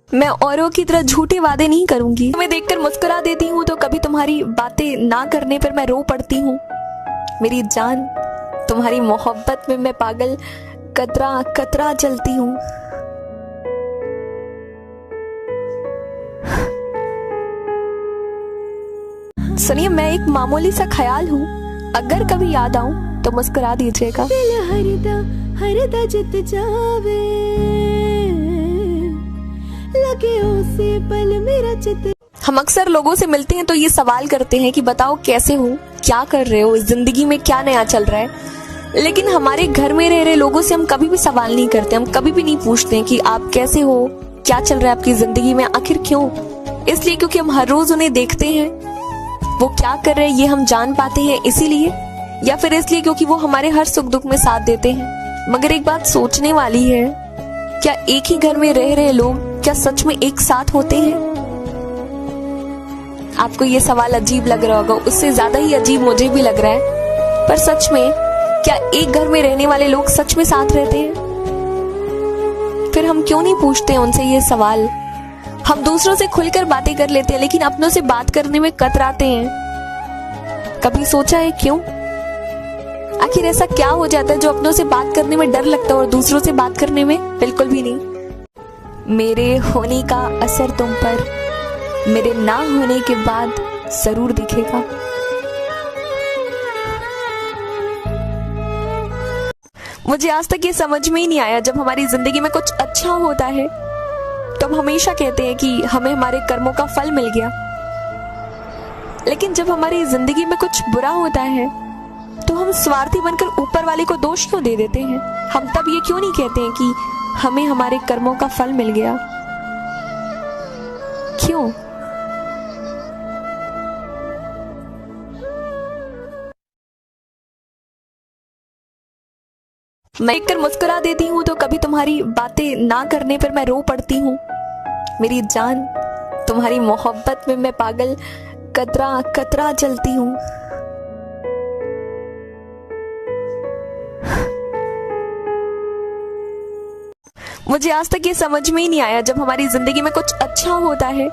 मैं औरों की तरह झूठे वादे नहीं करूंगी। तुम्हें देखकर मुस्कुरा देती हूँ तो कभी तुम्हारी बातें ना करने पर मैं रो पड़ती हूँ। मेरी जान, तुम्हारी मोहब्बत में मैं पागल कतरा कतरा चलती हूँ। सुनिए, मैं एक मामूली सा ख्याल हूँ, अगर कभी याद आऊं तो मुस्कुरा दीजिएगा। हरदा जित जावे लगे उसे पल मेरा चित। हम अक्सर लोगों से मिलते हैं तो ये सवाल करते हैं कि बताओ कैसे हो, क्या कर रहे हो, जिंदगी में क्या नया चल रहा है। लेकिन हमारे घर में रह रहे लोगों से हम कभी भी सवाल नहीं करते, हम कभी भी नहीं पूछते कि आप कैसे हो, क्या चल रहा है आपकी जिंदगी में। आखिर क्यों? इसलिए क्योंकि हम हर रोज उन्हें देखते हैं, वो क्या कर रहे हैं ये हम जान पाते हैं इसीलिए, या फिर इसलिए क्योंकि वो हमारे हर सुख दुख में साथ देते हैं। मगर एक बात सोचने वाली है, क्या एक ही घर में रह रहे लोग क्या सच में एक साथ होते हैं? आपको ये सवाल अजीब लग रहा होगा, उससे ज्यादा ही अजीब मुझे भी लग रहा है। पर सच में क्या एक घर में रहने वाले लोग सच में साथ रहते हैं? फिर हम क्यों नहीं पूछते उनसे ये सवाल? हम दूसरों से खुलकर बातें कर लेते हैं लेकिन अपनों से बात करने में कतराते हैं। कभी सोचा है क्यों? आखिर ऐसा क्या हो जाता है जो अपनों से बात करने में डर लगता है और दूसरों से बात करने में बिल्कुल भी नहीं? मेरे होने का असर तुम पर मेरे ना होने के बाद जरूर दिखेगा। मुझे आज तक ये समझ में ही नहीं आया, जब हमारी जिंदगी में कुछ अच्छा होता है तो हम हमेशा कहते हैं कि हमें हमारे कर्मों का फल मिल गया, लेकिन जब हमारी जिंदगी में कुछ बुरा होता है तो हम स्वार्थी बनकर ऊपर वाले को दोष क्यों दे देते हैं? हम तब ये क्यों नहीं कहते हैं कि हमें हमारे कर्मों का फल मिल गया? क्यों? मैं देखकर मुस्कुरा देती हूँ तो कभी तुम्हारी बातें ना करने पर मैं रो पड़ती हूँ। मेरी जान, तुम्हारी मोहब्बत में मैं पागल कतरा कतरा चलती हूँ। मुझे आज तक ये समझ में ही नहीं आया, जब हमारी जिंदगी में कुछ अच्छा होता है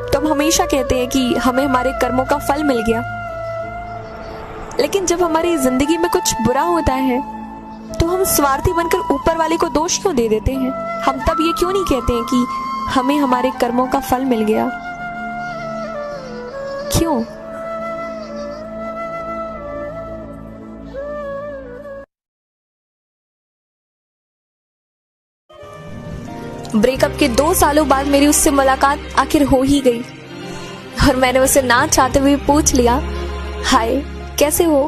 तो हम हमेशा कहते हैं कि हमें हमारे कर्मों का फल मिल गया, लेकिन जब हमारी जिंदगी में कुछ बुरा होता है तो हम स्वार्थी बनकर ऊपर वाले को दोष क्यों दे देते हैं? हम तब ये क्यों नहीं कहते हैं कि हमें हमारे कर्मों का फल मिल गया? क्यों? ब्रेकअप के 2 सालों बाद मेरी उससे मुलाकात आखिर हो ही गई और मैंने उसे ना चाहते हुए पूछ लिया, हाय कैसे हो?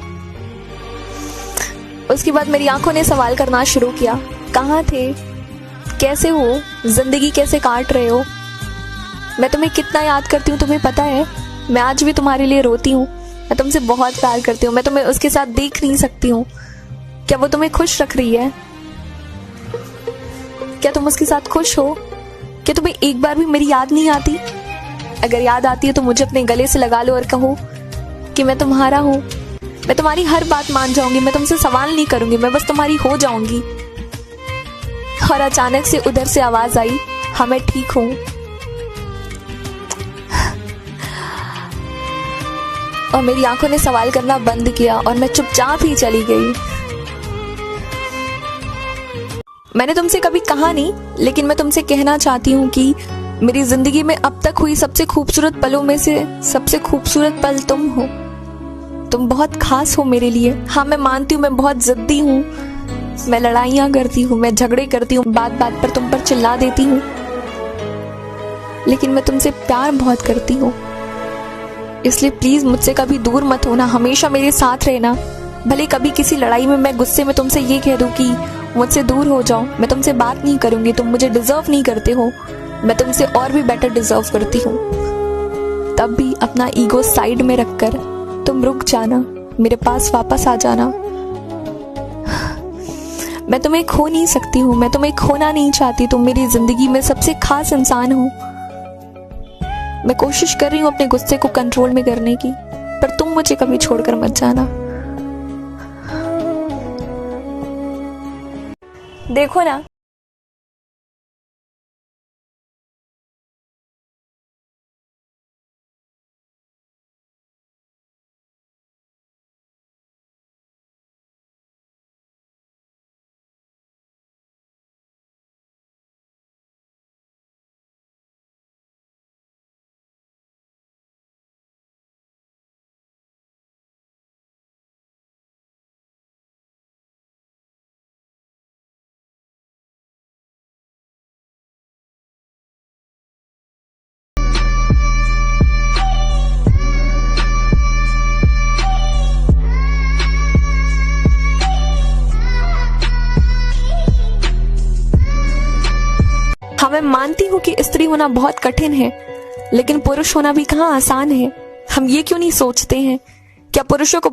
उसके बाद मेरी आंखों ने सवाल करना शुरू किया, कहाँ थे, कैसे हो, जिंदगी कैसे काट रहे हो? मैं तुम्हें कितना याद करती हूँ तुम्हें पता है? मैं आज भी तुम्हारे लिए रोती हूँ। मैं तुमसे बहुत प्यार करती हूँ। मैं तुम्हें उसके साथ देख नहीं सकती हूँ। क्या वो तुम्हें खुश रख रही है? क्या तुम उसके साथ खुश हो? क्या तुम्हें एक बार भी मेरी याद नहीं आती? अगर याद आती है तो मुझे अपने गले से लगा लो और कहो कि मैं तुम्हारा हूँ। मैं तुम्हारी हर बात मान जाऊंगी, मैं तुमसे सवाल नहीं करूंगी, मैं बस तुम्हारी हो जाऊंगी। और अचानक से उधर से आवाज आई, हाँ मैं ठीक हूं। और मेरी आंखों ने सवाल करना बंद किया और मैं चुपचाप ही चली गई। मैंने तुमसे कभी कहा नहीं, लेकिन मैं तुमसे कहना चाहती हूँ कि मेरी जिंदगी में अब तक हुई सबसे खूबसूरत पलों में से सबसे खूबसूरत पल तुम हो। तुम बहुत खास हो मेरे लिए। हाँ मैं मानती हूँ मैं बहुत जिद्दी हूँ, मैं लड़ाइयाँ करती हूँ, मैं झगड़े करती हूँ, बात बात पर तुम पर चिल्ला देती हूँ, लेकिन मैं तुमसे प्यार बहुत करती हूँ। इसलिए प्लीज मुझसे कभी दूर मत होना, हमेशा मेरे साथ रहना। भले कभी किसी लड़ाई में मैं गुस्से में तुमसे ये कह दूं कि मुझसे दूर हो जाओ, मैं तुमसे बात नहीं करूंगी, तुम मुझे डिजर्व नहीं करते हो, मैं तुमसे और भी बेटर डिजर्व करती हूँ। तब भी अपना ईगो साइड में रखकर तुम रुक जाना, मेरे पास वापस आ जाना। मैं तुम्हें खो नहीं सकती हूँ, मैं तुम्हें खोना नहीं चाहती। तुम मेरी जिंदगी में सबसे खास इंसान हो। मैं कोशिश कर रही हूँ अपने गुस्से को कंट्रोल में करने की, पर तुम मुझे कभी छोड़कर मत जाना। देखो ना, हाँ, मैं मानती हूँ कि स्त्री होना बहुत कठिन है, लेकिन पुरुष होना भी कहाँ आसान है। हम ये क्यों नहीं सोचते हैं? क्या पुरुषों को